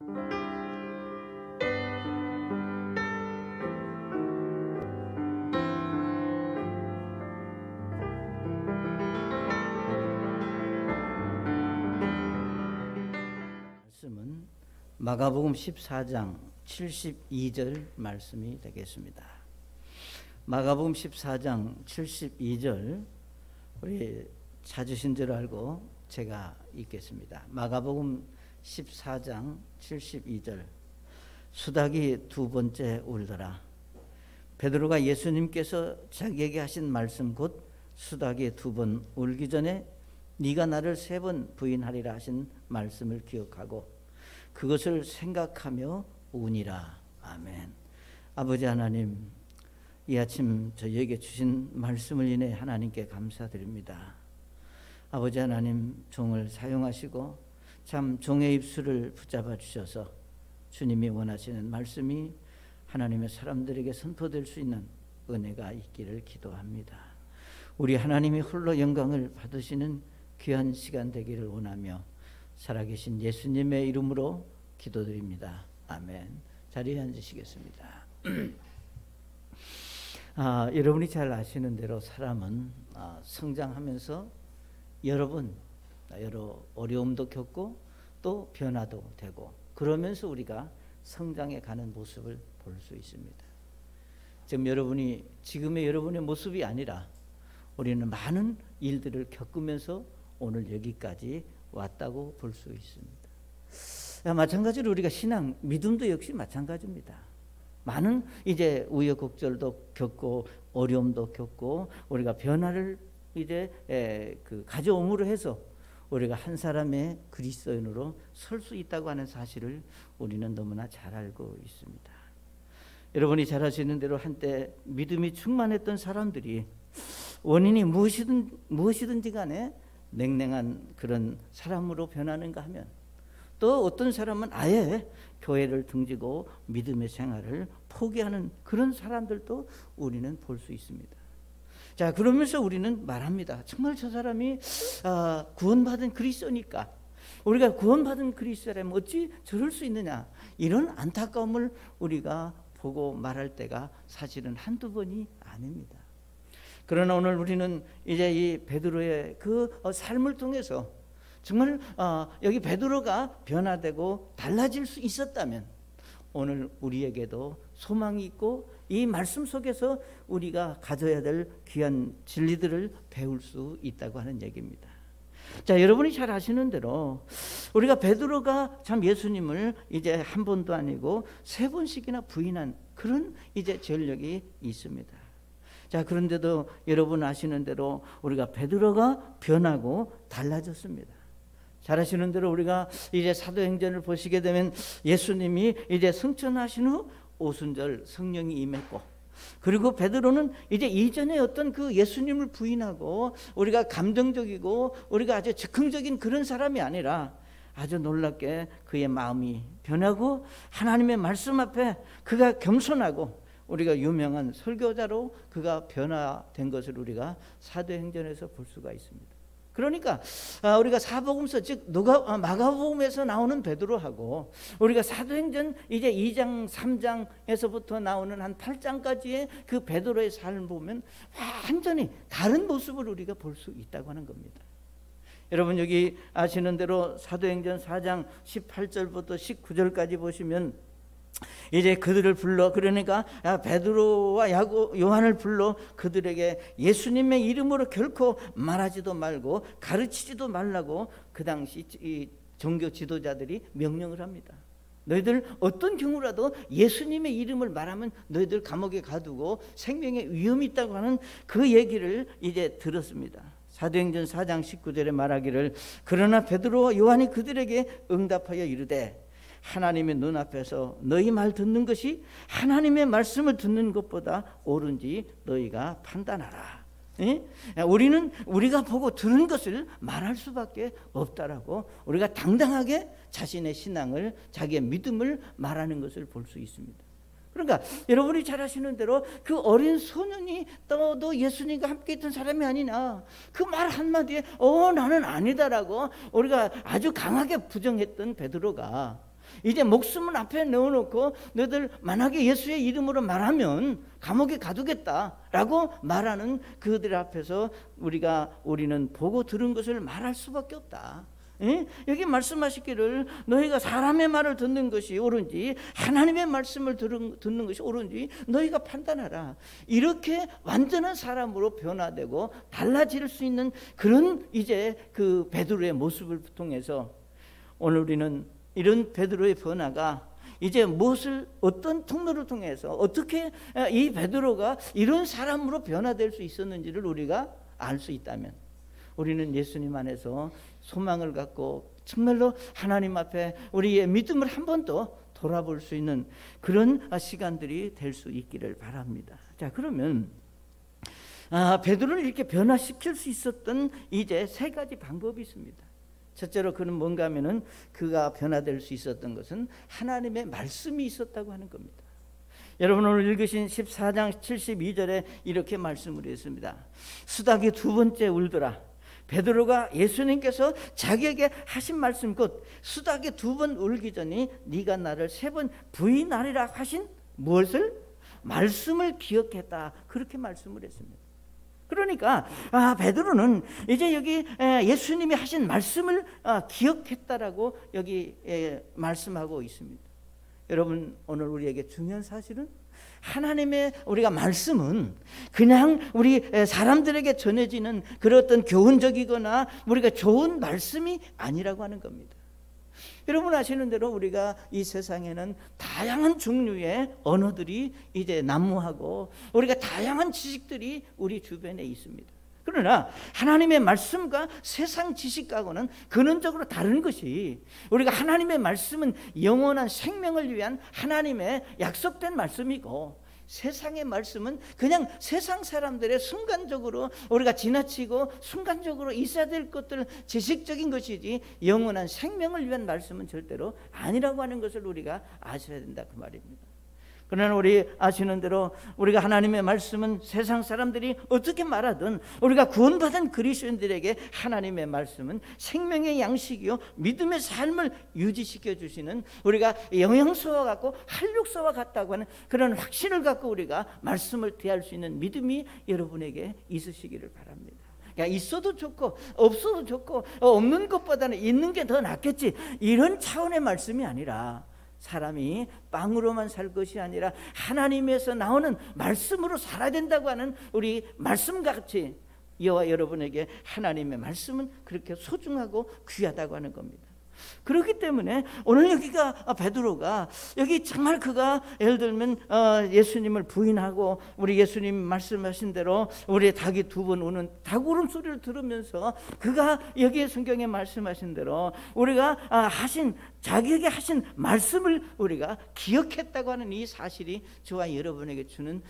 말씀은 마가복음 14장 72절 말씀이 되겠습니다. 마가복음 14장 72절 우리 찾으신 줄 알고 제가 읽겠습니다. 마가복음 14장 72절. 수탉이 두 번째 울더라. 베드로가 예수님께서 자기에게 하신 말씀 곧 수탉이 두 번 울기 전에 네가 나를 세 번 부인하리라 하신 말씀을 기억하고 그것을 생각하며 우니라. 아멘. 아버지 하나님, 이 아침 저희에게 주신 말씀을 인해 하나님께 감사드립니다. 아버지 하나님, 종을 사용하시고 참 종의 입술을 붙잡아 주셔서 주님이 원하시는 말씀이 하나님의 사람들에게 선포될 수 있는 은혜가 있기를 기도합니다. 우리 하나님이 홀로 영광을 받으시는 귀한 시간 되기를 원하며 살아계신 예수님의 이름으로 기도드립니다. 아멘. 자리에 앉으시겠습니다. 여러분이 잘 아시는 대로 사람은 성장하면서 여러 어려움도 겪고 또 변화도 되고 그러면서 우리가 성장해 가는 모습을 볼 수 있습니다. 지금 지금의 여러분의 모습이 아니라 우리는 많은 일들을 겪으면서 오늘 여기까지 왔다고 볼 수 있습니다. 마찬가지로 우리가 신앙, 믿음도 역시 마찬가지입니다. 많은 이제 우여곡절도 겪고 어려움도 겪고 우리가 변화를 이제 가져옴으로 해서 우리가 한 사람의 그리스도인으로 설 수 있다고 하는 사실을 우리는 너무나 잘 알고 있습니다. 여러분이 잘 아시는 대로 한때 믿음이 충만했던 사람들이 원인이 무엇이든지 간에 냉랭한 그런 사람으로 변하는가 하면 또 어떤 사람은 아예 교회를 등지고 믿음의 생활을 포기하는 그런 사람들도 우리는 볼 수 있습니다. 자, 그러면서 우리는 말합니다. 정말 저 사람이 구원받은 그리스도니까 우리가 구원받은 그리스도라면 어찌 저럴 수 있느냐, 이런 안타까움을 우리가 보고 말할 때가 사실은 한두 번이 아닙니다. 그러나 오늘 우리는 이제 이 베드로의 그 삶을 통해서 정말 여기 베드로가 변화되고 달라질 수 있었다면 오늘 우리에게도 소망이 있고 이 말씀 속에서 우리가 가져야 될 귀한 진리들을 배울 수 있다고 하는 얘기입니다. 자, 여러분이 잘 아시는 대로 우리가 베드로가 참 예수님을 이제 한 번도 아니고 세 번씩이나 부인한 그런 이제 전력이 있습니다. 자, 그런데도 여러분 아시는 대로 우리가 베드로가 변하고 달라졌습니다. 잘 아시는 대로 우리가 이제 사도행전을 보시게 되면 예수님이 이제 승천하신 후 오순절 성령이 임했고, 그리고 베드로는 이제 이전에 어떤 그 예수님을 부인하고 우리가 감정적이고 우리가 아주 즉흥적인 그런 사람이 아니라 아주 놀랍게 그의 마음이 변하고 하나님의 말씀 앞에 그가 겸손하고 우리가 유명한 설교자로 그가 변화된 것을 우리가 사도행전에서 볼 수가 있습니다. 그러니까 우리가 사복음서 즉 마가복음에서 나오는 베드로하고 우리가 사도행전 이제 2장 3장에서부터 나오는 한 8장까지의 그 베드로의 삶을 보면 완전히 다른 모습을 우리가 볼 수 있다고 하는 겁니다. 여러분 여기 아시는 대로 사도행전 4장 18절부터 19절까지 보시면 이제 그들을 불러, 그러니까 베드로와 요한을 불러 그들에게 예수님의 이름으로 결코 말하지도 말고 가르치지도 말라고 그 당시 이 종교 지도자들이 명령을 합니다. 너희들 어떤 경우라도 예수님의 이름을 말하면 너희들 감옥에 가두고 생명에 위험이 있다고 하는 그 얘기를 이제 들었습니다. 사도행전 4장 19절에 말하기를 그러나 베드로와 요한이 그들에게 응답하여 이르되 하나님의 눈앞에서 너희 말 듣는 것이 하나님의 말씀을 듣는 것보다 옳은지 너희가 판단하라. 우리가 보고 들은 것을 말할 수밖에 없다라고 우리가 당당하게 자신의 신앙을, 자기의 믿음을 말하는 것을 볼 수 있습니다. 그러니까 여러분이 잘 아시는 대로 그 어린 소년이 또 예수님과 함께 있던 사람이 아니냐, 그 말 한마디에 나는 아니다라고 우리가 아주 강하게 부정했던 베드로가 이제 목숨은 앞에 넣어놓고 너희들 만약에 예수의 이름으로 말하면 감옥에 가두겠다라고 말하는 그들 앞에서 우리는 보고 들은 것을 말할 수밖에 없다. 여기 말씀하시기를 너희가 사람의 말을 듣는 것이 옳은지 하나님의 말씀을 듣는 것이 옳은지 너희가 판단하라. 이렇게 완전한 사람으로 변화되고 달라질 수 있는 그런 이제 그 베드로의 모습을 통해서 오늘 우리는 이런 베드로의 변화가 이제 무엇을 어떤 통로를 통해서 어떻게 이 베드로가 이런 사람으로 변화될 수 있었는지를 우리가 알 수 있다면 우리는 예수님 안에서 소망을 갖고 정말로 하나님 앞에 우리의 믿음을 한 번 더 돌아볼 수 있는 그런 시간들이 될 수 있기를 바랍니다. 자, 그러면 베드로를 이렇게 변화시킬 수 있었던 이제 세 가지 방법이 있습니다. 첫째로 그는 뭔가 하면은 그가 변화될 수 있었던 것은 하나님의 말씀이 있었다고 하는 겁니다. 여러분 오늘 읽으신 14장 72절에 이렇게 말씀을 했습니다. 수탉이 두 번째 울더라. 베드로가 예수님께서 자기에게 하신 말씀 곧 수탉이 두 번 울기 전에 네가 나를 세 번 부인하리라 하신 무엇을? 말씀을 기억했다. 그렇게 말씀을 했습니다. 그러니까 베드로는 이제 여기 예수님이 하신 말씀을 기억했다라고 여기 말씀하고 있습니다. 여러분 오늘 우리에게 중요한 사실은 하나님의 우리가 말씀은 그냥 우리 사람들에게 전해지는 그런 어떤 교훈적이거나 우리가 좋은 말씀이 아니라고 하는 겁니다. 여러분 아시는 대로 우리가 이 세상에는 다양한 종류의 언어들이 이제 난무하고 우리가 다양한 지식들이 우리 주변에 있습니다. 그러나 하나님의 말씀과 세상 지식과는 근원적으로 다른 것이 우리가 하나님의 말씀은 영원한 생명을 위한 하나님의 약속된 말씀이고 세상의 말씀은 그냥 세상 사람들의 순간적으로 우리가 지나치고 순간적으로 있어야 될 것들 지식적인 것이지 영원한 생명을 위한 말씀은 절대로 아니라고 하는 것을 우리가 아셔야 된다 그 말입니다. 그러나 우리 아시는 대로 우리가 하나님의 말씀은 세상 사람들이 어떻게 말하든 우리가 구원받은 그리스도인들에게 하나님의 말씀은 생명의 양식이요 믿음의 삶을 유지시켜 주시는 우리가 영양소와 같고 활력소와 같다고 하는 그런 확신을 갖고 우리가 말씀을 대할 수 있는 믿음이 여러분에게 있으시기를 바랍니다. 그러니까 있어도 좋고 없어도 좋고 없는 것보다는 있는 게 더 낫겠지 이런 차원의 말씀이 아니라 사람이 빵으로만 살 것이 아니라 하나님에서 나오는 말씀으로 살아야 된다고 하는 우리 말씀같이 저와 여러분에게 하나님의 말씀은 그렇게 소중하고 귀하다고 하는 겁니다. 그렇기 때문에 오늘 여기가 베드로가 여기 정말 그가 예를 들면 예수님을 부인하고 우리 예수님 말씀하신 대로 우리 닭이 두 번 우는 닭 울음소리를 들으면서 그가 여기 성경에 말씀하신 대로 우리가 자기에게 하신 말씀을 우리가 기억했다고 하는 이 사실이 저와 여러분에게 주는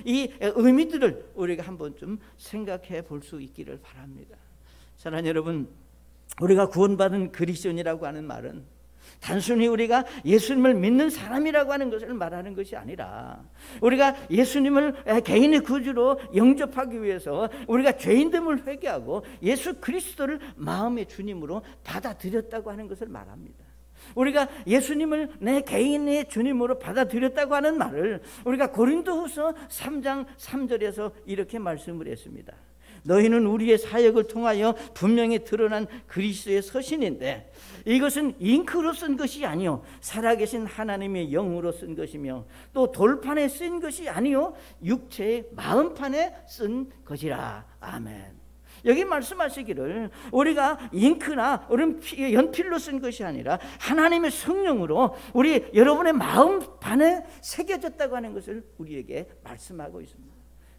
이 의미들을 우리가 한번 좀 생각해 볼 수 있기를 바랍니다. 사랑하는 여러분, 우리가 구원받은 그리스도인이라고 하는 말은 단순히 우리가 예수님을 믿는 사람이라고 하는 것을 말하는 것이 아니라 우리가 예수님을 개인의 구주로 영접하기 위해서 우리가 죄인됨을 회개하고 예수 그리스도를 마음의 주님으로 받아들였다고 하는 것을 말합니다. 우리가 예수님을 내 개인의 주님으로 받아들였다고 하는 말을 우리가 고린도후서 3장 3절에서 이렇게 말씀을 했습니다. 너희는 우리의 사역을 통하여 분명히 드러난 그리스도의 서신인데 이것은 잉크로 쓴 것이 아니요 살아계신 하나님의 영으로 쓴 것이며 또 돌판에 쓴 것이 아니요 육체의 마음판에 쓴 것이라. 아멘. 여기 말씀하시기를 우리가 잉크나 연필로 쓴 것이 아니라 하나님의 성령으로 우리 여러분의 마음판에 새겨졌다고 하는 것을 우리에게 말씀하고 있습니다.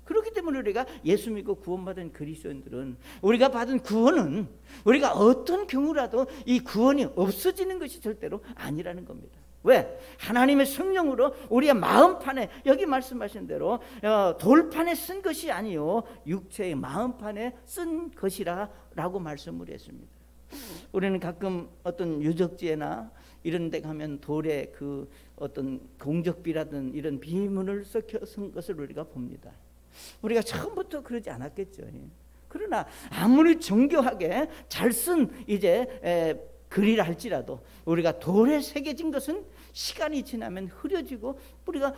그렇기 때문에 우리가 예수 믿고 구원받은 그리스도인들은 우리가 받은 구원은 우리가 어떤 경우라도 이 구원이 없어지는 것이 절대로 아니라는 겁니다. 왜? 하나님의 성령으로 우리의 마음판에 여기 말씀하신 대로 돌판에 쓴 것이 아니요 육체의 마음판에 쓴 것이라 라고 말씀을 했습니다. 우리는 가끔 어떤 유적지나 이런 데 가면 돌에 그 어떤 공적비라든 이런 비문을 썩혀 쓴 것을 우리가 봅니다. 우리가 처음부터 그러지 않았겠죠. 그러나 아무리 정교하게 잘 쓴 이제 글이라 할지라도 우리가 돌에 새겨진 것은 시간이 지나면 흐려지고 우리가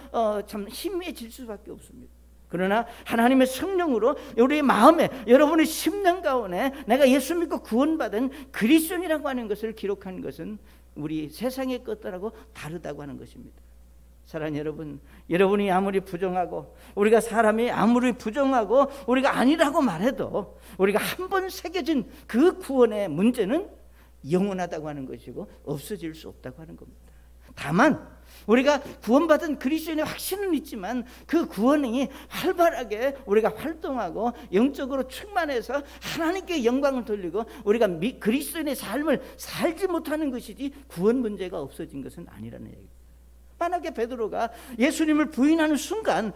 참 희미해질 수밖에 없습니다. 그러나 하나님의 성령으로 우리 마음에, 여러분의 심령 가운데 내가 예수 믿고 구원받은 그리스도인이라고 하는 것을 기록한 것은 우리 세상의 것들하고 다르다고 하는 것입니다. 사랑하는 여러분, 여러분이 아무리 부정하고 우리가 사람이 아무리 부정하고 우리가 아니라고 말해도 우리가 한 번 새겨진 그 구원의 문제는 영원하다고 하는 것이고 없어질 수 없다고 하는 겁니다. 다만 우리가 구원받은 그리스도인의 확신은 있지만 그 구원이 활발하게 우리가 활동하고 영적으로 충만해서 하나님께 영광을 돌리고 우리가 그리스도인의 삶을 살지 못하는 것이지 구원 문제가 없어진 것은 아니라는 얘기입니다. 만약에 베드로가 예수님을 부인하는 순간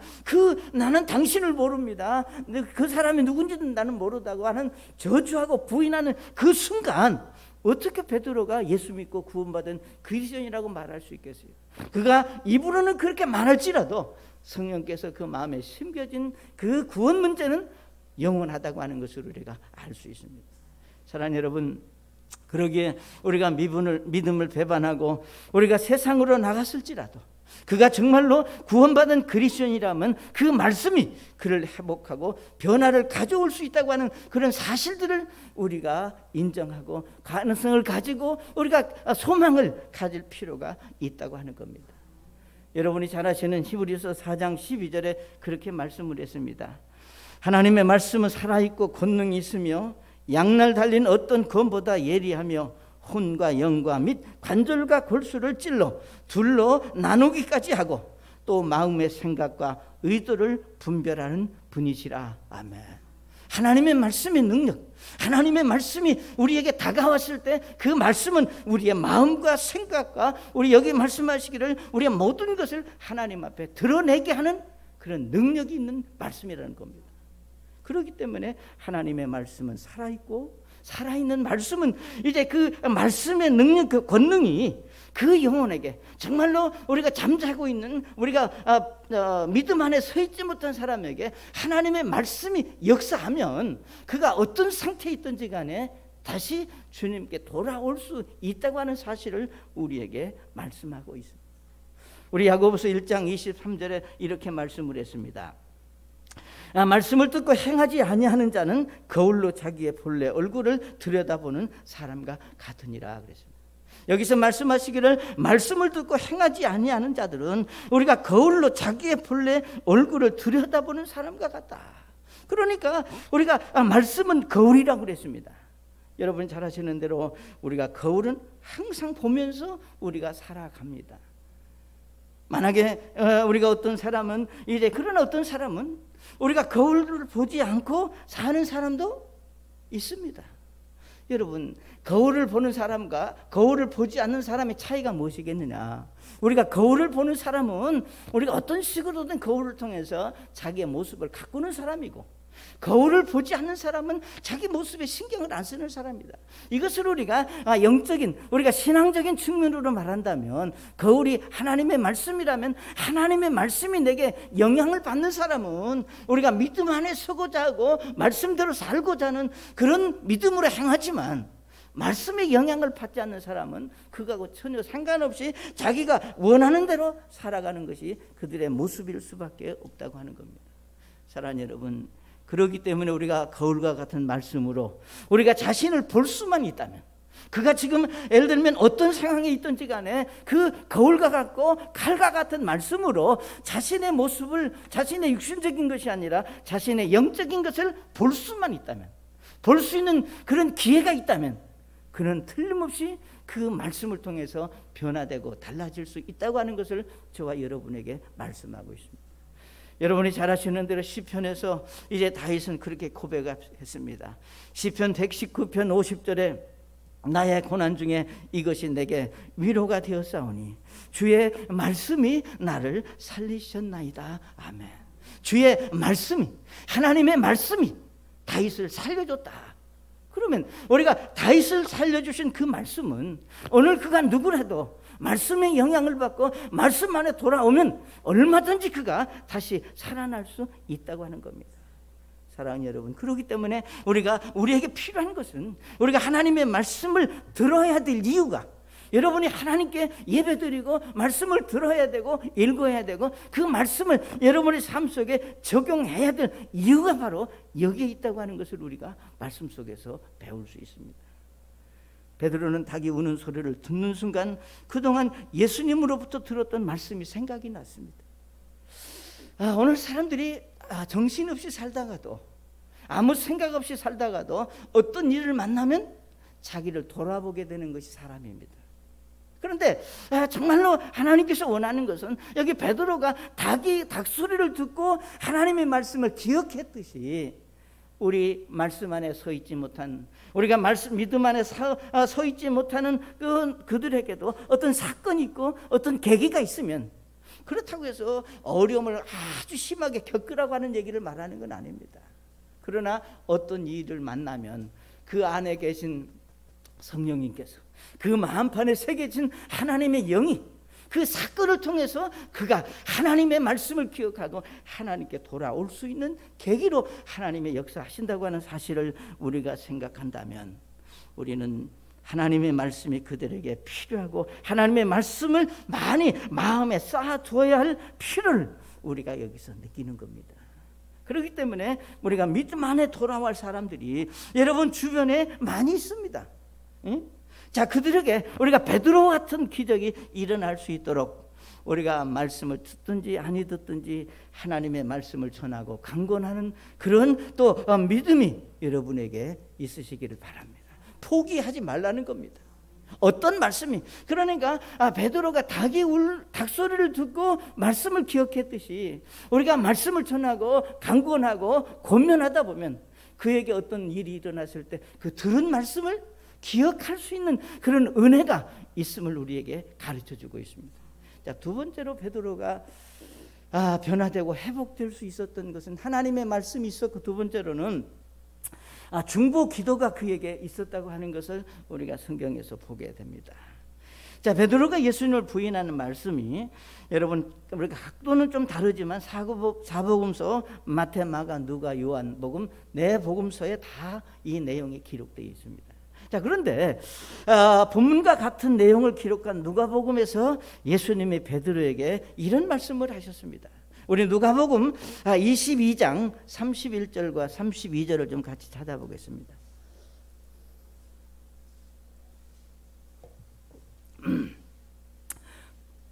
나는 당신을 모릅니다, 그 사람이 누군지는 나는 모르다고 하는 저주하고 부인하는 그 순간 어떻게 베드로가 예수 믿고 구원받은 그리스도인이라고 말할 수 있겠어요? 그가 입으로는 그렇게 말할지라도 성령께서 그 마음에 심겨진 그 구원 문제는 영원하다고 하는 것을 우리가 알 수 있습니다. 사랑하는 여러분, 그러기에 우리가 믿음을 배반하고 우리가 세상으로 나갔을지라도 그가 정말로 구원받은 그리스도인이라면 그 말씀이 그를 회복하고 변화를 가져올 수 있다고 하는 그런 사실들을 우리가 인정하고 가능성을 가지고 우리가 소망을 가질 필요가 있다고 하는 겁니다. 여러분이 잘 아시는 히브리서 4장 12절에 그렇게 말씀을 했습니다. 하나님의 말씀은 살아있고 권능이 있으며 양날 달린 어떤 검보다 예리하며 혼과 영과 및 관절과 골수를 찔러 둘러 나누기까지 하고 또 마음의 생각과 의도를 분별하는 분이시라. 아멘. 하나님의 말씀의 능력, 하나님의 말씀이 우리에게 다가왔을 때 그 말씀은 우리의 마음과 생각과 우리 여기 말씀하시기를 우리의 모든 것을 하나님 앞에 드러내게 하는 그런 능력이 있는 말씀이라는 겁니다. 그렇기 때문에 하나님의 말씀은 살아있고 살아있는 말씀은 이제 그 말씀의 능력, 그 권능이 그 영혼에게 정말로 우리가 잠자고 있는 우리가 믿음 안에 서 있지 못한 사람에게 하나님의 말씀이 역사하면 그가 어떤 상태에 있든지 간에 다시 주님께 돌아올 수 있다고 하는 사실을 우리에게 말씀하고 있습니다. 우리 야고보서 1장 23절에 이렇게 말씀을 했습니다. 말씀을 듣고 행하지 아니하는 자는 거울로 자기의 본래 얼굴을 들여다보는 사람과 같으니라 그랬습니다. 여기서 말씀하시기를 말씀을 듣고 행하지 아니하는 자들은 우리가 거울로 자기의 본래 얼굴을 들여다보는 사람과 같다. 그러니까 우리가 말씀은 거울이라고 그랬습니다. 여러분 잘 아시는 대로 우리가 거울은 항상 보면서 우리가 살아갑니다. 만약에 우리가 어떤 사람은 그러나 어떤 사람은 우리가 거울을 보지 않고 사는 사람도 있습니다. 여러분, 거울을 보는 사람과 거울을 보지 않는 사람의 차이가 무엇이겠느냐? 우리가 거울을 보는 사람은 우리가 어떤 식으로든 거울을 통해서 자기의 모습을 가꾸는 사람이고, 거울을 보지 않는 사람은 자기 모습에 신경을 안 쓰는 사람이다. 이것을 우리가 영적인, 우리가 신앙적인 측면으로 말한다면 거울이 하나님의 말씀이라면 하나님의 말씀이 내게 영향을 받는 사람은 우리가 믿음 안에 서고자 하고 말씀대로 살고자 하는 그런 믿음으로 행하지만, 말씀의 영향을 받지 않는 사람은 그거하고 전혀 상관없이 자기가 원하는 대로 살아가는 것이 그들의 모습일 수밖에 없다고 하는 겁니다. 사랑하는 여러분, 그렇기 때문에 우리가 거울과 같은 말씀으로 우리가 자신을 볼 수만 있다면, 그가 지금 예를 들면 어떤 상황에 있든지 간에 그 거울과 같고 칼과 같은 말씀으로 자신의 모습을, 자신의 육신적인 것이 아니라 자신의 영적인 것을 볼 수만 있다면, 볼 수 있는 그런 기회가 있다면 그는 틀림없이 그 말씀을 통해서 변화되고 달라질 수 있다고 하는 것을 저와 여러분에게 말씀하고 있습니다. 여러분이 잘 아시는 대로 시편에서 이제 다윗은 그렇게 고백했습니다. 시편 119편 50절에 나의 고난 중에 이것이 내게 위로가 되었사오니 주의 말씀이 나를 살리셨나이다. 아멘. 주의 말씀이, 하나님의 말씀이 다윗을 살려줬다. 그러면 우리가 다윗을 살려주신 그 말씀은 오늘 그가 누구라도 말씀의 영향을 받고 말씀 안에 돌아오면 얼마든지 그가 다시 살아날 수 있다고 하는 겁니다. 사랑하는 여러분, 그렇기 때문에 우리에게 필요한 것은 우리가 하나님의 말씀을 들어야 될 이유가, 여러분이 하나님께 예배드리고 말씀을 들어야 되고 읽어야 되고 그 말씀을 여러분의 삶 속에 적용해야 될 이유가 바로 여기에 있다고 하는 것을 우리가 말씀 속에서 배울 수 있습니다. 베드로는 닭이 우는 소리를 듣는 순간 그동안 예수님으로부터 들었던 말씀이 생각이 났습니다. 오늘 사람들이 정신없이 살다가도, 아무 생각 없이 살다가도 어떤 일을 만나면 자기를 돌아보게 되는 것이 사람입니다. 그런데 정말로 하나님께서 원하는 것은 여기 베드로가 닭 소리를 듣고 하나님의 말씀을 기억했듯이 우리 말씀 안에 서 있지 못한, 우리가 믿음 안에 서 있지 못하는 그들에게도 어떤 사건이 있고 어떤 계기가 있으면, 그렇다고 해서 어려움을 아주 심하게 겪으라고 하는 얘기를 말하는 건 아닙니다. 그러나 어떤 일을 만나면 그 안에 계신 성령님께서, 그 마음판에 새겨진 하나님의 영이 그 사건을 통해서 그가 하나님의 말씀을 기억하고 하나님께 돌아올 수 있는 계기로 하나님의 역사하신다고 하는 사실을 우리가 생각한다면, 우리는 하나님의 말씀이 그들에게 필요하고 하나님의 말씀을 많이 마음에 쌓아두어야 할 필요를 우리가 여기서 느끼는 겁니다. 그렇기 때문에 우리가 믿음 안에 돌아올 사람들이 여러분 주변에 많이 있습니다. 응? 자, 그들에게 우리가 베드로 같은 기적이 일어날 수 있도록 우리가 말씀을 듣든지 아니 듣든지 하나님의 말씀을 전하고 강권하는 그런 또 믿음이 여러분에게 있으시기를 바랍니다. 포기하지 말라는 겁니다. 어떤 말씀이, 그러니까 베드로가 닭 소리를 듣고 말씀을 기억했듯이 우리가 말씀을 전하고 강권하고 권면하다 보면 그에게 어떤 일이 일어났을 때 그 들은 말씀을 기억할 수 있는 그런 은혜가 있음을 우리에게 가르쳐주고 있습니다. 자, 두 번째로 베드로가 변화되고 회복될 수 있었던 것은 하나님의 말씀이 있었고, 두 번째로는 중보 기도가 그에게 있었다고 하는 것을 우리가 성경에서 보게 됩니다. 자, 베드로가 예수님을 부인하는 말씀이, 여러분 우리가 각도는 좀 다르지만 사복음서 마태, 마가, 누가, 요한복음 네 복음서에 다 이 내용이 기록되어 있습니다. 자, 그런데 본문과 같은 내용을 기록한 누가복음에서 예수님이 베드로에게 이런 말씀을 하셨습니다. 우리 누가복음 22장 31절과 32절을 좀 같이 찾아보겠습니다.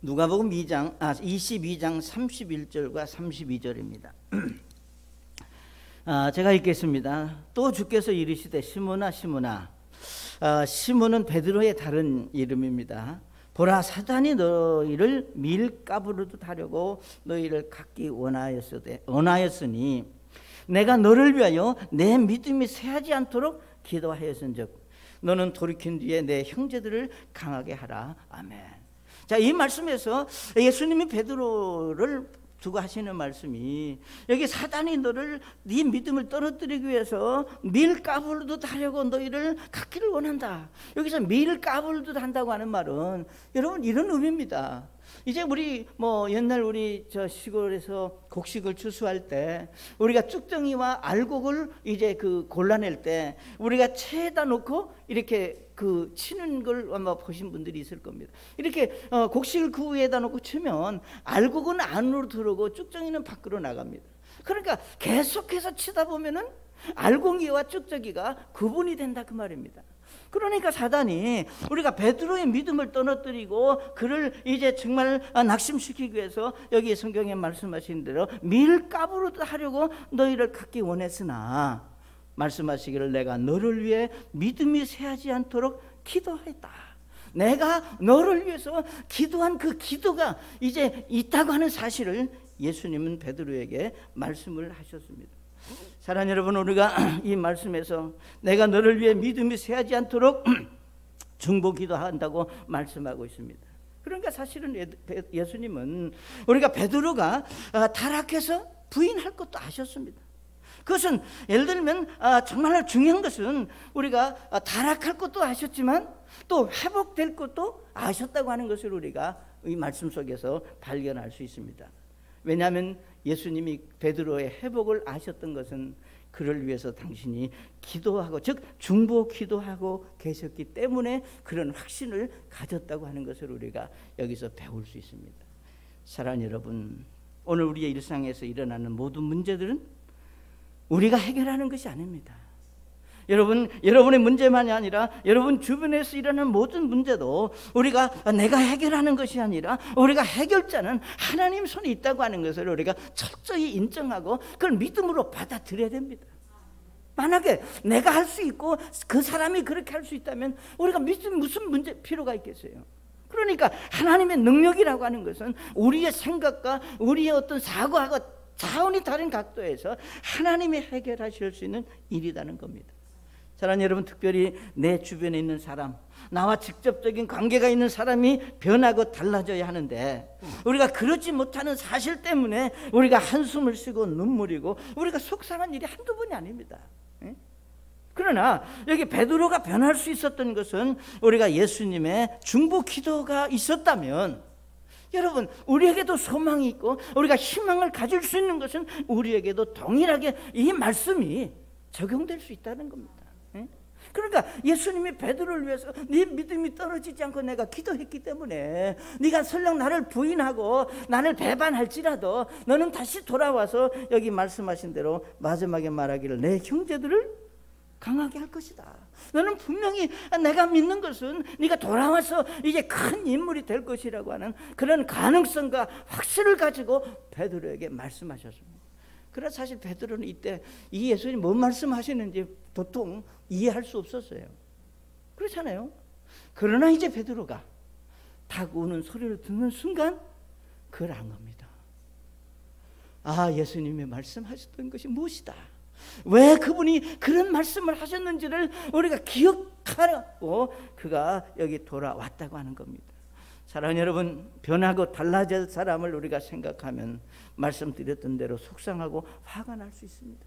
누가복음 22장 31절과 32절입니다. 제가 읽겠습니다. 또 주께서 이르시되 시몬아 시몬아, 시몬은 베드로의 다른 이름입니다. 보라, 사단이 너희를 밀가부르듯 하려고 너희를 갖기 원하였으니 내가 너를 위하여 내 믿음이 쇠하지 않도록 기도하였은즉 너는 돌이킨 뒤에 내 형제들을 강하게 하라. 아멘. 자, 이 말씀에서 예수님이 베드로를 두고 하시는 말씀이, 여기 사단이 너를, 네 믿음을 떨어뜨리기 위해서 밀가부르듯 하려고 너희를 갖기를 원한다. 여기서 밀가부르듯 한다고 하는 말은 여러분 이런 의미입니다. 이제 우리 옛날 우리 저 시골에서 곡식을 추수할 때 우리가 쭉정이와 알곡을 이제 골라낼 때 우리가 채에다 놓고 이렇게 치는 걸 아마 보신 분들이 있을 겁니다. 이렇게 곡식을 그 위에다 놓고 치면 알곡은 안으로 들어오고 쭉정이는 밖으로 나갑니다. 그러니까 계속해서 치다 보면은 알곡이와 쭉정이가 구분이 된다 그 말입니다. 그러니까 사단이 우리가 베드로의 믿음을 떨어뜨리고 그를 이제 정말 낙심시키기 위해서 여기 성경에 말씀하신 대로 밀가부르듯 하려고 너희를 갖기 원했으나 말씀하시기를 내가 너를 위해 믿음이 쇠하지 않도록 기도했다. 내가 너를 위해서 기도한 그 기도가 이제 있다고 하는 사실을 예수님은 베드로에게 말씀을 하셨습니다. 사랑하는 여러분, 우리가 이 말씀에서 내가 너를 위해 믿음이 쇠하지 않도록 중보 기도한다고 말씀하고 있습니다. 그러니까 사실은 예수님은 우리가 베드로가 타락해서 부인할 것도 아셨습니다. 그것은 예를 들면 정말 중요한 것은 우리가 타락할 것도 아셨지만 또 회복될 것도 아셨다고 하는 것을 우리가 이 말씀 속에서 발견할 수 있습니다. 왜냐하면 예수님이 베드로의 회복을 아셨던 것은 그를 위해서 당신이 기도하고, 즉 중보 기도하고 계셨기 때문에 그런 확신을 가졌다고 하는 것을 우리가 여기서 배울 수 있습니다. 사랑하는 여러분, 오늘 우리의 일상에서 일어나는 모든 문제들은 우리가 해결하는 것이 아닙니다. 여러분의 문제만이 아니라 여러분 주변에서 일어나는 모든 문제도 내가 해결하는 것이 아니라 우리가 해결자는 하나님 손에 있다고 하는 것을 우리가 철저히 인정하고 그걸 믿음으로 받아들여야 됩니다. 만약에 내가 할 수 있고 그 사람이 그렇게 할 수 있다면 우리가 무슨 문제 필요가 있겠어요? 그러니까 하나님의 능력이라고 하는 것은 우리의 생각과 우리의 어떤 사고하고 차원이 다른 각도에서 하나님이 해결하실 수 있는 일이라는 겁니다. 사랑하는 여러분, 특별히 내 주변에 있는 사람, 나와 직접적인 관계가 있는 사람이 변하고 달라져야 하는데 우리가 그러지 못하는 사실 때문에 우리가 한숨을 쉬고 눈물이고 우리가 속상한 일이 한두 번이 아닙니다. 그러나 여기 베드로가 변할 수 있었던 것은 우리가 예수님의 중보 기도가 있었다면, 여러분 우리에게도 소망이 있고 우리가 희망을 가질 수 있는 것은 우리에게도 동일하게 이 말씀이 적용될 수 있다는 겁니다. 그러니까 예수님이 베드로를 위해서 네 믿음이 떨어지지 않고 내가 기도했기 때문에 네가 설령 나를 부인하고 나를 배반할지라도 너는 다시 돌아와서 여기 말씀하신 대로 마지막에 말하기를 내 형제들을 강하게 할 것이다. 너는 분명히 내가 믿는 것은 네가 돌아와서 이제 큰 인물이 될 것이라고 하는 그런 가능성과 확신을 가지고 베드로에게 말씀하셨습니다. 그러나 사실 베드로는 이때 이 예수님이 뭔 말씀하시는지 도통 이해할 수 없었어요. 그렇잖아요. 그러나 이제 베드로가 닭 우는 소리를 듣는 순간 그걸 안 겁니다. 아, 예수님이 말씀하셨던 것이 무엇이다, 왜 그분이 그런 말씀을 하셨는지를 우리가 기억하고 그가 여기 돌아왔다고 하는 겁니다. 사랑하는 여러분, 변하고 달라질 사람을 우리가 생각하면 말씀드렸던 대로 속상하고 화가 날 수 있습니다.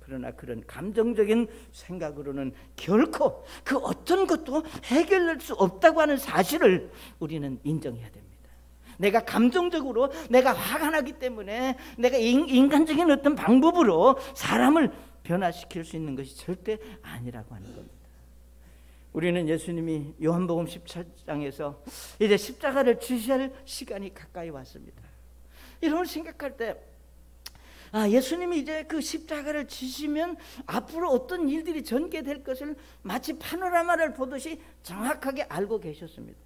그러나 그런 감정적인 생각으로는 결코 그 어떤 것도 해결될 수 없다고 하는 사실을 우리는 인정해야 됩니다. 내가 감정적으로 내가 화가 나기 때문에 내가 인간적인 어떤 방법으로 사람을 변화시킬 수 있는 것이 절대 아니라고 하는 겁니다. 우리는 예수님이 요한복음 17장에서 이제 십자가를 지실 시간이 가까이 왔습니다. 이런 생각할 때 예수님이 이제 그 십자가를 지시면 앞으로 어떤 일들이 전개될 것을 마치 파노라마를 보듯이 정확하게 알고 계셨습니다.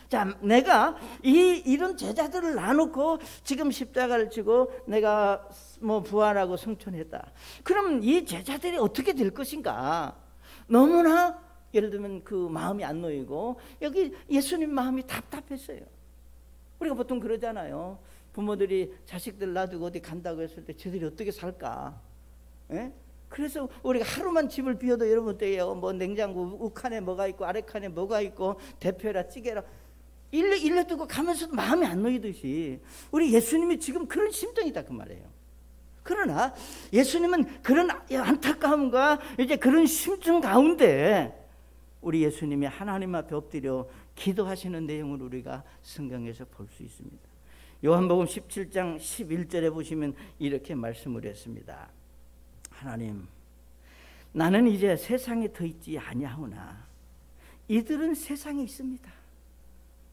자, 내가 이런 제자들을 놔놓고 지금 십자가를 지고 내가 부활하고 승천했다. 그럼 이 제자들이 어떻게 될 것인가? 너무나 예를 들면 그 마음이 안 놓이고 여기 예수님 마음이 답답했어요. 우리가 보통 그러잖아요. 부모들이 자식들 놔두고 어디 간다고 했을 때 저들이 어떻게 살까? 예? 그래서 우리가 하루만 집을 비워도 여러분 어때요? 냉장고 우칸에 뭐가 있고 아래칸에 뭐가 있고 대표라 찌개라 일러 두고 가면서도 마음이 안 놓이듯이 우리 예수님이 지금 그런 심정이다 그 말이에요. 그러나 예수님은 그런 안타까움과 이제 그런 심정 가운데 우리 예수님이 하나님 앞에 엎드려 기도하시는 내용을 우리가 성경에서 볼 수 있습니다. 요한복음 17장 11절에 보시면 이렇게 말씀을 했습니다. 하나님, 나는 이제 세상에 더 있지 아니하오나 이들은 세상에 있습니다.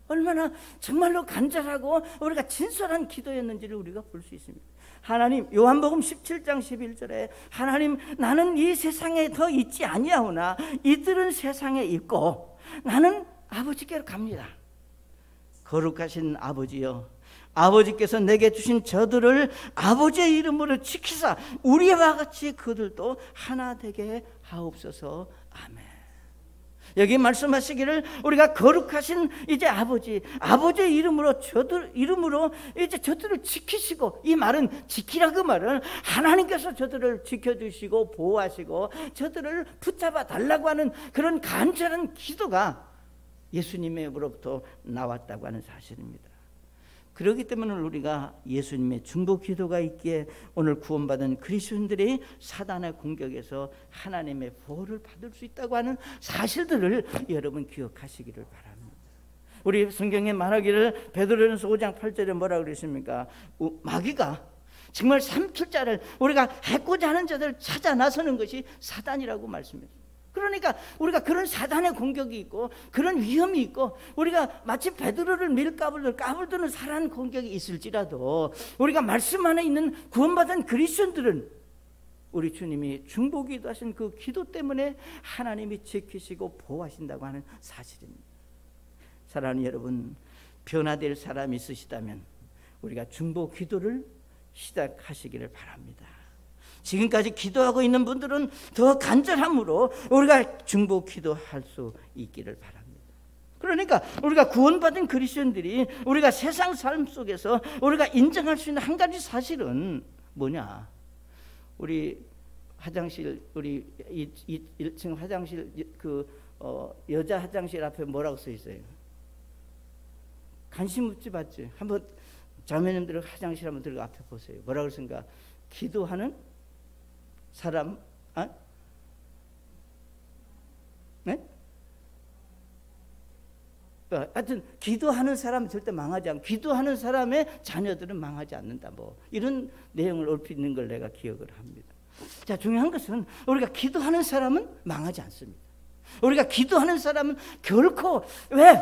얼마나 정말로 간절하고 우리가 진솔한 기도였는지를 우리가 볼 수 있습니다. 하나님, 요한복음 17장 11절에 하나님, 나는 이 세상에 더 있지 아니하오나 이들은 세상에 있고 나는 아버지께로 갑니다. 거룩하신 아버지여, 아버지께서 내게 주신 저들을 아버지의 이름으로 지키사 우리와 같이 그들도 하나 되게 하옵소서. 아멘. 여기 말씀하시기를 우리가 거룩하신 이제 아버지의 이름으로 이제 저들을 지키시고, 이 말은 지키라 그 말은 하나님께서 저들을 지켜주시고 보호하시고 저들을 붙잡아 달라고 하는 그런 간절한 기도가 예수님으로부터 나왔다고 하는 사실입니다. 그렇기 때문에 우리가 예수님의 중보 기도가 있기에 오늘 구원받은 그리스도인들이 사단의 공격에서 하나님의 보호를 받을 수 있다고 하는 사실들을 여러분 기억하시기를 바랍니다. 우리 성경에 말하기를 베드로전서 5장 8절에 뭐라고 그랬습니까? 마귀가 정말 삼킬 자를 우리가 해코자 하는 자들을 찾아 나서는 것이 사단이라고 말씀했어요. 그러니까 우리가 그런 사단의 공격이 있고 그런 위험이 있고 우리가 마치 베드로를 까불드는 사란 공격이 있을지라도 우리가 말씀 안에 있는 구원받은 그리스도인들은 우리 주님이 중보기도 하신 그 기도 때문에 하나님이 지키시고 보호하신다고 하는 사실입니다. 사랑하는 여러분, 변화될 사람이 있으시다면 우리가 중보 기도를 시작하시기를 바랍니다. 지금까지 기도하고 있는 분들은 더 간절함으로 우리가 중보 기도할 수 있기를 바랍니다. 그러니까 우리가 구원받은 그리스도인들이 우리가 세상 삶 속에서 우리가 인정할 수 있는 한 가지 사실은 뭐냐? 우리 화장실, 우리 1층 화장실 여자 화장실 앞에 뭐라고 써 있어요? 관심 묻지 봤지? 한번 자매님들 화장실 한번 들어가 앞에 보세요. 뭐라고 쓴가? 기도하는 사람, 네? 하여튼 기도하는 사람은 절대 망하지 않고 기도하는 사람의 자녀들은 망하지 않는다. 뭐 이런 내용을 얼핏 있는 걸 내가 기억을 합니다. 자, 중요한 것은 우리가 기도하는 사람은 망하지 않습니다. 우리가 기도하는 사람은 결코 왜?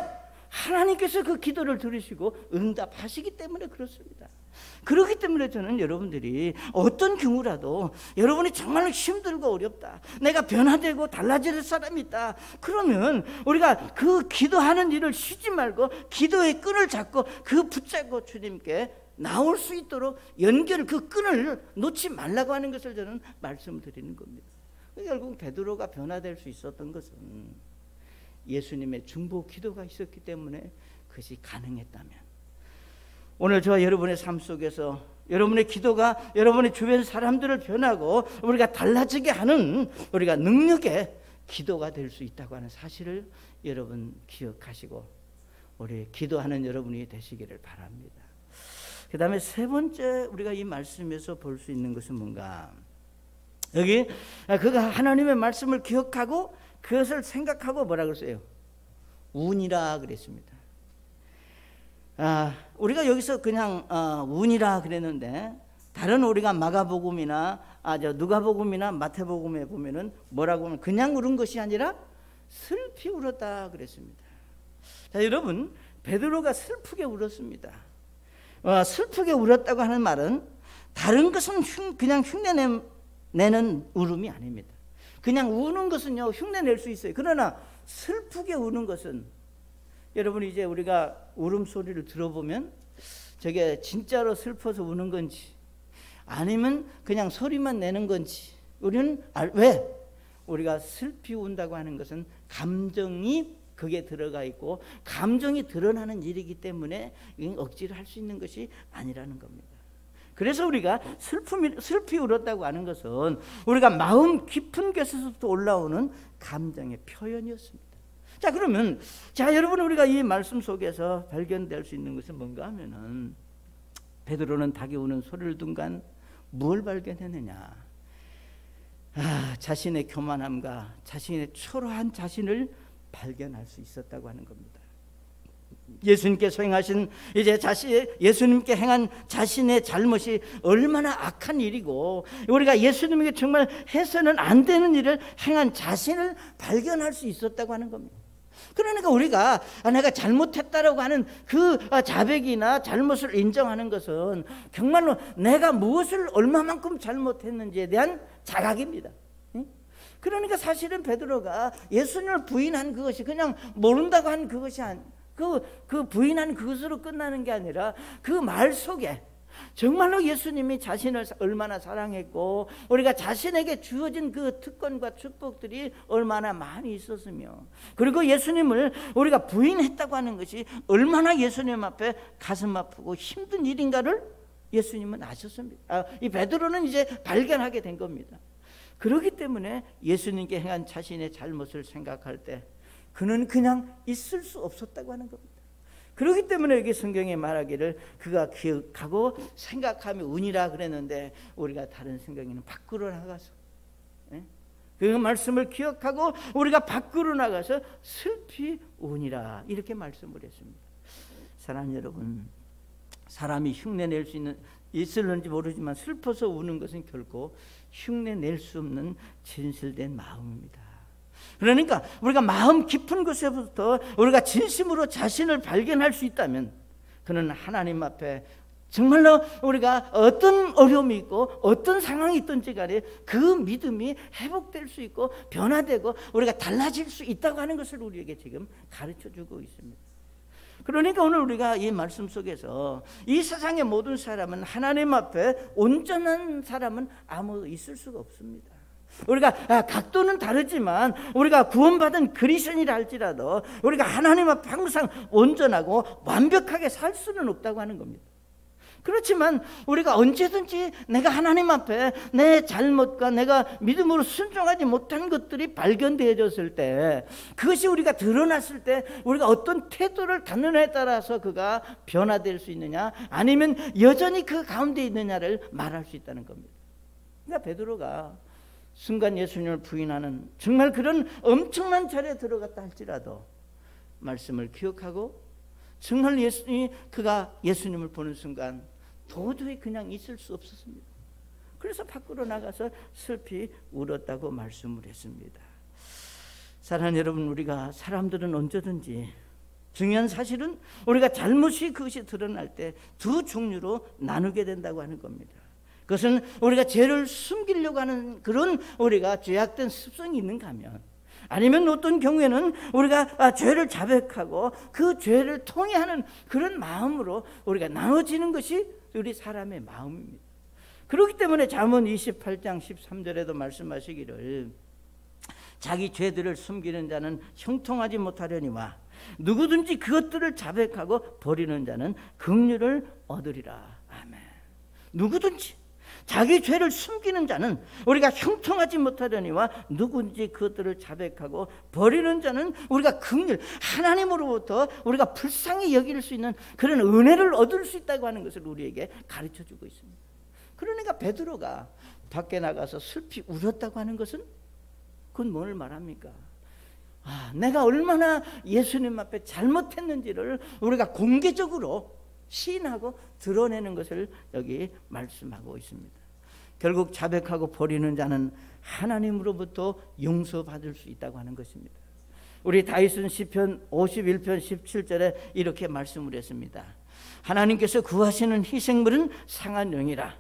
하나님께서 그 기도를 들으시고 응답하시기 때문에 그렇습니다. 그렇기 때문에 저는 여러분들이 어떤 경우라도 여러분이 정말로 힘들고 어렵다, 내가 변화되고 달라질 사람이 있다, 그러면 우리가 그 기도하는 일을 쉬지 말고 기도의 끈을 잡고 그 붙잡고 주님께 나올 수 있도록 그 끈을 놓지 말라고 하는 것을 저는 말씀을 드리는 겁니다. 결국 베드로가 변화될 수 있었던 것은 예수님의 중보 기도가 있었기 때문에 그것이 가능했다면, 오늘 저와 여러분의 삶 속에서 여러분의 기도가 여러분의 주변 사람들을 변하고 우리가 달라지게 하는 우리가 능력의 기도가 될 수 있다고 하는 사실을 여러분 기억하시고 우리 기도하는 여러분이 되시기를 바랍니다. 그 다음에 세 번째 우리가 이 말씀에서 볼 수 있는 것은 뭔가, 여기 그가 하나님의 말씀을 기억하고 그것을 생각하고 뭐라고 써요? 운이라 그랬습니다. 우리가 여기서 그냥 운이라 그랬는데 다른 우리가 마가복음이나 누가복음이나 마태복음에 보면은 뭐라고 하면 그냥 울은 것이 아니라 슬피 울었다 그랬습니다. 자, 여러분, 베드로가 슬프게 울었습니다. 슬프게 울었다고 하는 말은 다른 것은 그냥 흉내내는 울음이 아닙니다. 그냥 우는 것은요 흉내낼 수 있어요. 그러나 슬프게 우는 것은, 여러분 이제 우리가 울음소리를 들어보면 저게 진짜로 슬퍼서 우는 건지 아니면 그냥 소리만 내는 건지 우리는 왜? 우리가 슬피 운다고 하는 것은 감정이 그게 들어가 있고 감정이 드러나는 일이기 때문에 억지로 할 수 있는 것이 아니라는 겁니다. 그래서 우리가 슬피 울었다고 하는 것은 우리가 마음 깊은 곳에서부터 올라오는 감정의 표현이었습니다. 자, 그러면 여러분, 우리가 이 말씀 속에서 발견될 수 있는 것은 뭔가 하면은 베드로는 닭이 우는 소리를 둔간 뭘 발견했느냐? 자신의 교만함과 자신의 초라한 자신을 발견할 수 있었다고 하는 겁니다. 예수님께서 행하신 예수님께 행한 자신의 잘못이 얼마나 악한 일이고 우리가 예수님에게 정말 해서는 안 되는 일을 행한 자신을 발견할 수 있었다고 하는 겁니다. 그러니까 우리가 내가 잘못했다라고 하는 그 자백이나 잘못을 인정하는 것은 정말로 내가 무엇을 얼마만큼 잘못했는지에 대한 자각입니다. 그러니까 사실은 베드로가 예수님을 부인한 그것이 그냥 모른다고 한 그것이 그 부인한 그것으로 끝나는 게 아니라 그 말 속에 정말로 예수님이 자신을 얼마나 사랑했고 우리가 자신에게 주어진 그 특권과 축복들이 얼마나 많이 있었으며, 그리고 예수님을 우리가 부인했다고 하는 것이 얼마나 예수님 앞에 가슴 아프고 힘든 일인가를 예수님은 아셨습니다. 이 베드로는 이제 발견하게 된 겁니다. 그렇기 때문에 예수님께 행한 자신의 잘못을 생각할 때 그는 그냥 있을 수 없었다고 하는 겁니다. 그렇기 때문에 여기 성경에 말하기를 그가 기억하고 생각하며 운이라 그랬는데 우리가 다른 성경에는 밖으로 나가서 그 말씀을 기억하고 우리가 밖으로 나가서 슬피 운이라 이렇게 말씀을 했습니다. 사랑하는 여러분, 사람이 흉내낼 수 있을는지 모르지만 슬퍼서 우는 것은 결코 흉내낼 수 없는 진실된 마음입니다. 그러니까 우리가 마음 깊은 곳에부터 우리가 진심으로 자신을 발견할 수 있다면 그는 하나님 앞에 정말로 우리가 어떤 어려움이 있고 어떤 상황이 있든지 간에 그 믿음이 회복될 수 있고 변화되고 우리가 달라질 수 있다고 하는 것을 우리에게 지금 가르쳐주고 있습니다. 그러니까 오늘 우리가 이 말씀 속에서 이 세상의 모든 사람은 하나님 앞에 온전한 사람은 아무 있을 수가 없습니다. 우리가 각도는 다르지만 우리가 구원받은 그리스도인이라 할지라도 우리가 하나님 앞에 항상 온전하고 완벽하게 살 수는 없다고 하는 겁니다. 그렇지만 우리가 언제든지 내가 하나님 앞에 내 잘못과 내가 믿음으로 순종하지 못한 것들이 발견되어졌을 때, 그것이 우리가 드러났을 때 우리가 어떤 태도를 갖느냐에 따라서 그가 변화될 수 있느냐 아니면 여전히 그 가운데 있느냐를 말할 수 있다는 겁니다. 그러니까 베드로가 순간 예수님을 부인하는 정말 그런 엄청난 자리에 들어갔다 할지라도 말씀을 기억하고 정말 그가 예수님을 보는 순간 도저히 그냥 있을 수 없었습니다. 그래서 밖으로 나가서 슬피 울었다고 말씀을 했습니다. 사랑하는 여러분, 우리가 사람들은 언제든지 중요한 사실은 우리가 잘못이 그것이 드러날 때 두 종류로 나누게 된다고 하는 겁니다. 그것은 우리가 죄를 숨기려고 하는 그런 우리가 죄악된 습성이 있는가 하면, 아니면 어떤 경우에는 우리가 죄를 자백하고 그 죄를 통회하는 그런 마음으로 우리가 나눠지는 것이 우리 사람의 마음입니다. 그렇기 때문에 잠언 28장 13절에도 말씀하시기를 자기 죄들을 숨기는 자는 형통하지 못하려니와 누구든지 그것들을 자백하고 버리는 자는 긍휼을 얻으리라. 아멘. 누구든지 자기 죄를 숨기는 자는 우리가 형통하지 못하려니와 누구든지 그것들을 자백하고 버리는 자는 우리가 긍휼, 하나님으로부터 우리가 불쌍히 여길 수 있는 그런 은혜를 얻을 수 있다고 하는 것을 우리에게 가르쳐주고 있습니다. 그러니까 베드로가 밖에 나가서 슬피 울었다고 하는 것은 그건 뭘 말합니까? 내가 얼마나 예수님 앞에 잘못했는지를 우리가 공개적으로 시인하고 드러내는 것을 여기 말씀하고 있습니다. 결국 자백하고 버리는 자는 하나님으로부터 용서받을 수 있다고 하는 것입니다. 우리 다윗은 시편 51편 17절에 이렇게 말씀을 했습니다. 하나님께서 구하시는 희생물은 상한 영이라.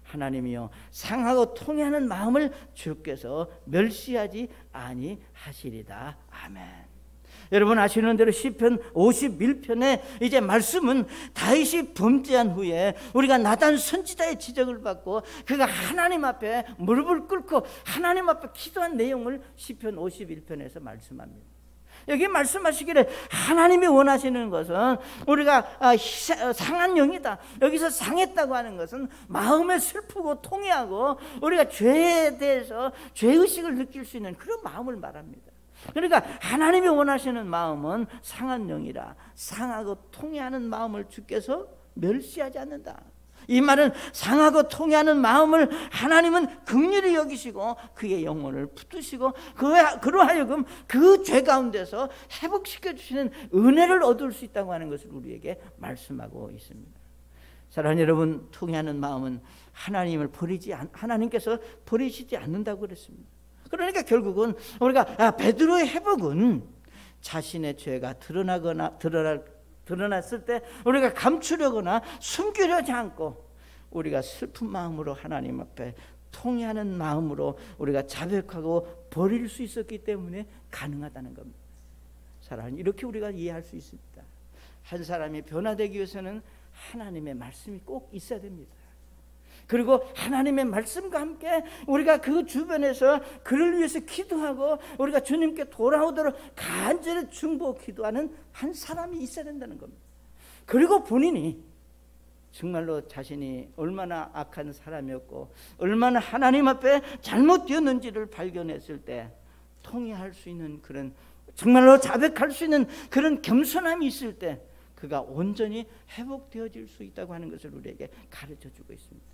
하나님이여 상하고 통회하는 마음을 주께서 멸시하지 아니하시리다. 아멘. 여러분 아시는 대로 시편 51편의 이제 말씀은 다윗이 범죄한 후에 우리가 나단 선지자의 지적을 받고 그가 하나님 앞에 무릎을 꿇고 하나님 앞에 기도한 내용을 시편 51편에서 말씀합니다. 여기 말씀하시기를 하나님이 원하시는 것은 우리가 상한 영이다. 여기서 상했다고 하는 것은 마음에 슬프고 통회하고 우리가 죄에 대해서 죄의식을 느낄 수 있는 그런 마음을 말합니다. 그러니까 하나님이 원하시는 마음은 상한 영이라. 상하고 통회하는 마음을 주께서 멸시하지 않는다. 이 말은 상하고 통회하는 마음을 하나님은 긍휼히 여기시고 그의 영혼을 붙드시고 그로 하여금 그 죄 가운데서 회복시켜 주시는 은혜를 얻을 수 있다고 하는 것을 우리에게 말씀하고 있습니다. 사랑하는 여러분, 통회하는 마음은 하나님께서 버리시지 않는다고 그랬습니다. 그러니까 결국은 우리가 베드로의 회복은 자신의 죄가 드러났을 때 우리가 감추려거나 숨기려지 않고 우리가 슬픈 마음으로 하나님 앞에 통회하는 마음으로 우리가 자백하고 버릴 수 있었기 때문에 가능하다는 겁니다. 사랑은 이렇게 우리가 이해할 수 있습니다. 한 사람이 변화되기 위해서는 하나님의 말씀이 꼭 있어야 됩니다. 그리고 하나님의 말씀과 함께 우리가 그 주변에서 그를 위해서 기도하고 우리가 주님께 돌아오도록 간절히 중보 기도하는 한 사람이 있어야 된다는 겁니다. 그리고 본인이 정말로 자신이 얼마나 악한 사람이었고 얼마나 하나님 앞에 잘못되었는지를 발견했을 때 통회할 수 있는 그런 정말로 자백할 수 있는 그런 겸손함이 있을 때 그가 온전히 회복되어질 수 있다고 하는 것을 우리에게 가르쳐주고 있습니다.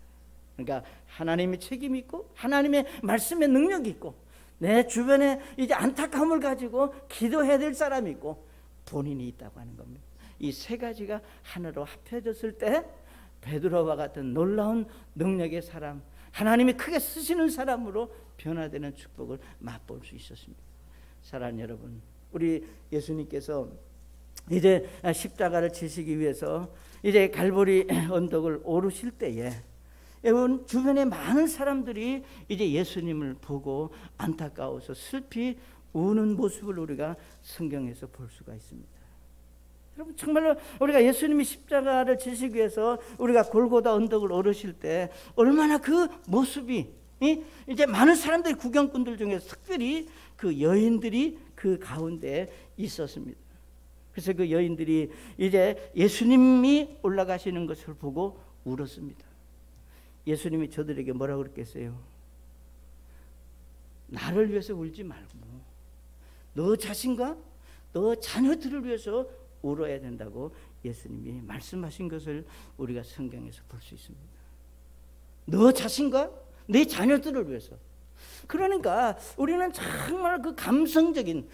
그러니까 하나님의 책임이 있고 하나님의 말씀의 능력이 있고 내 주변에 이제 안타까움을 가지고 기도해야 될 사람이 있고 본인이 있다고 하는 겁니다. 이 세 가지가 하나로 합해졌을 때 베드로와 같은 놀라운 능력의 사람, 하나님이 크게 쓰시는 사람으로 변화되는 축복을 맛볼 수 있었습니다. 사랑하는 여러분, 우리 예수님께서 이제 십자가를 지시기 위해서 이제 갈보리 언덕을 오르실 때에 여러분 주변에 많은 사람들이 이제 예수님을 보고 안타까워서 슬피 우는 모습을 우리가 성경에서 볼 수가 있습니다. 여러분 정말로 우리가 예수님이 십자가를 지시기 위해서 우리가 골고다 언덕을 오르실 때 얼마나 그 모습이 이제 많은 사람들이 구경꾼들 중에서 특별히 그 여인들이 그 가운데 있었습니다. 그래서 그 여인들이 이제 예수님이 올라가시는 것을 보고 울었습니다. 예수님이 저들에게 뭐라고 그랬겠어요? 나를 위해서 울지 말고 너 자신과 너 자녀들을 위해서 울어야 된다고 예수님이 말씀하신 것을 우리가 성경에서 볼 수 있습니다. 너 자신과 내 자녀들을 위해서. 그러니까 우리는 정말 그 감성적인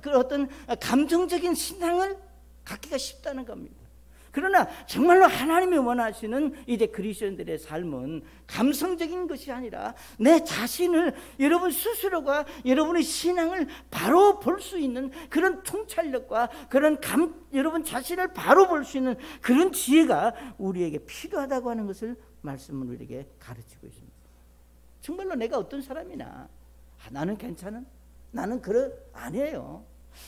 그 어떤 감정적인 신앙을 갖기가 쉽다는 겁니다. 그러나 정말로 하나님이 원하시는 이제 그리스도인들의 삶은 감성적인 것이 아니라 내 자신을 여러분 스스로가 여러분의 신앙을 바로 볼 수 있는 그런 통찰력과 그런 여러분 자신을 바로 볼 수 있는 그런 지혜가 우리에게 필요하다고 하는 것을 말씀을 우리에게 가르치고 있습니다. 정말로 내가 어떤 사람이나 나는 괜찮은? 나는 아니에요.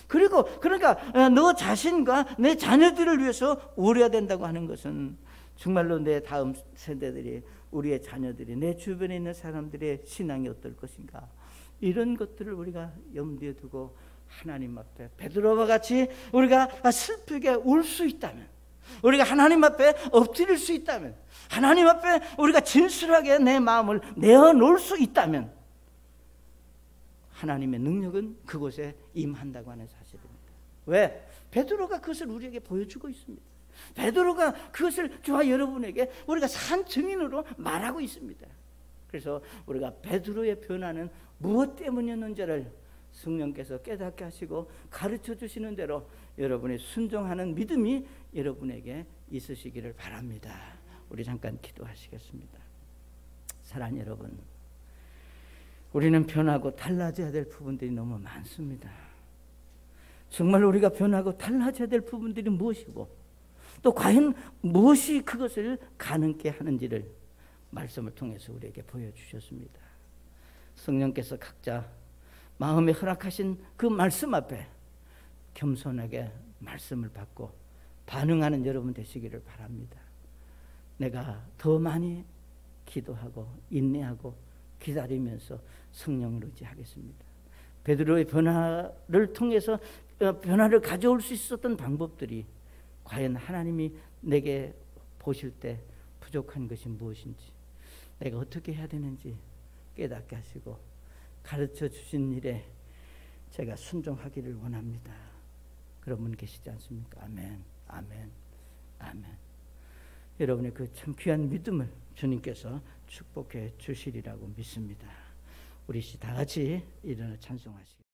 그리고 그러니까 너 자신과 내 자녀들을 위해서 울어야 된다고 하는 것은 정말로 내 다음 세대들이 우리의 자녀들이 내 주변에 있는 사람들의 신앙이 어떨 것인가 이런 것들을 우리가 염두에 두고 하나님 앞에 베드로와 같이 우리가 슬프게 울 수 있다면 우리가 하나님 앞에 엎드릴 수 있다면 하나님 앞에 우리가 진실하게 내 마음을 내어놓을 수 있다면 하나님의 능력은 그곳에 임한다고 하는 사실입니다. 왜? 베드로가 그것을 우리에게 보여주고 있습니다. 베드로가 그것을 저와 여러분에게 우리가 산 증인으로 말하고 있습니다. 그래서 우리가 베드로의 변화는 무엇 때문이었는지를 성령께서 깨닫게 하시고 가르쳐 주시는 대로 여러분의 순종하는 믿음이 여러분에게 있으시기를 바랍니다. 우리 잠깐 기도하시겠습니다. 사랑하는 여러분, 우리는 변하고 달라져야 될 부분들이 너무 많습니다. 정말 우리가 변하고 달라져야 될 부분들이 무엇이고 또 과연 무엇이 그것을 가능케 하는지를 말씀을 통해서 우리에게 보여주셨습니다. 성령께서 각자 마음에 허락하신 그 말씀 앞에 겸손하게 말씀을 받고 반응하는 여러분 되시기를 바랍니다. 내가 더 많이 기도하고 인내하고 기다리면서 성령을 의지하겠습니다. 베드로의 변화를 통해서 변화를 가져올 수 있었던 방법들이 과연 하나님이 내게 보실 때 부족한 것이 무엇인지 내가 어떻게 해야 되는지 깨닫게 하시고 가르쳐 주신 일에 제가 순종하기를 원합니다. 그런 분 계시지 않습니까? 아멘, 아멘, 아멘. 여러분의 그 참 귀한 믿음을 주님께서 축복해 주시리라고 믿습니다. 우리 다 같이 일어나 찬송하시겠습니다.